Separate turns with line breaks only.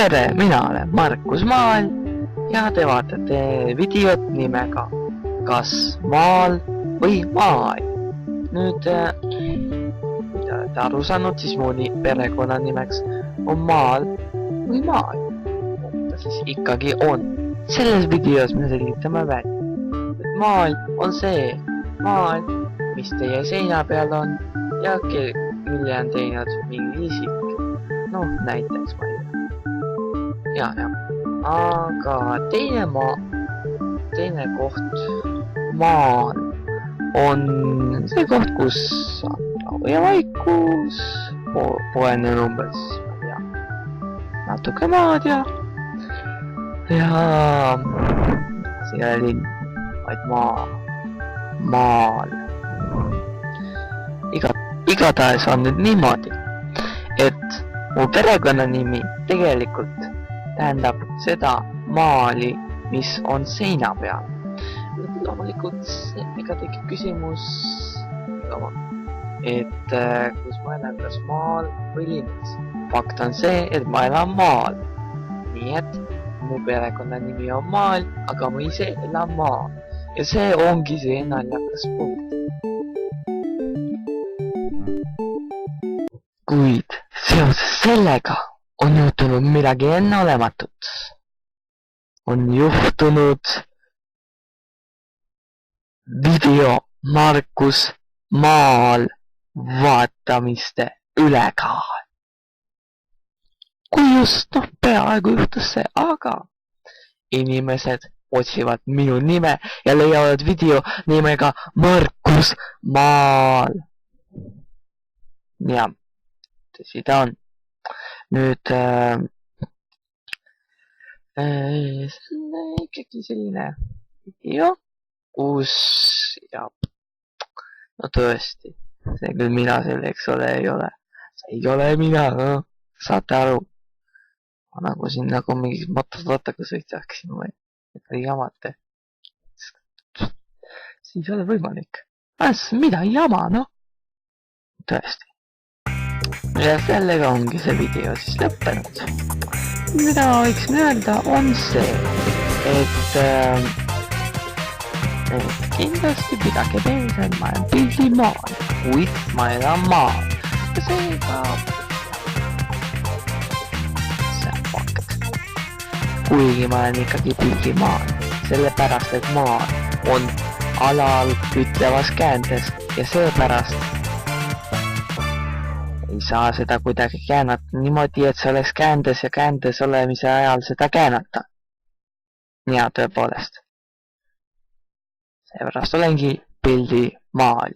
tere, mina olen Markus Maal ja te vaatate videot nimega Kas maal või maal. Nüüd, kui te olete aru saanud, siis mu perekonnanimeks on Maal või Maal. Ta siis ikkagi on. Selles videos me selgitame välja, et maal on see maal, mis teie seina peal on ja mille on teinud mingi isik. Noh, näiteks ma ei tea. Ja. Aga teine koht maal on see koht, kus on rahu ja vaikus, poene umbes, ma ei tea, natuke maad ja see ei ole linn, vaid maal. Igatahes on nüüd niimoodi, et mu perekonnanimi tegelikult tähendab seda maali, mis on seina peal. Loomulikult ega tekib küsimus, et kus ma elan, kas maal või linnas. Fakt on see, et ma elan maal. Nii et mu perekonnanimi on Maal, aga ma ise elan maal. Ja see ongi see naljakas punkt. Kuid seoses sellega on juhtunud midagi enneolematut. On juhtunud video Markus Maal vaatamiste ülekaal. Kui just, peaaegu juhtus see, aga inimesed otsivad minu nime ja leiavad video nimega Markus Maal. Ja, tõsi ta on. Nüüd, ikkagi selline video, kus, no tõesti, see küll mina selleks ei ole. See ei ole mina, saate aru. Nagu siin mingis motorattaga sõitsaksin või jamate. Siis ei ole võimalik. Mida jama, noh? Tõesti. Ja sellega ongi see video siis lõppenud. Mida ma võiksin öelda on see, et kindlasti pidage meelde, et ma olen pildimaal, kuid ma elan maal. Ja seega kuigi ma olen ikkagi pildimaal, sellepärast, et maal on alal ütlevas käändes ja seepärast ei saa seda kuidagi käänata niimoodi, et see oleks käändes ja käändes olemise ajal seda käänata. Ja tõepoolest. Seepärast olengi pildimaal.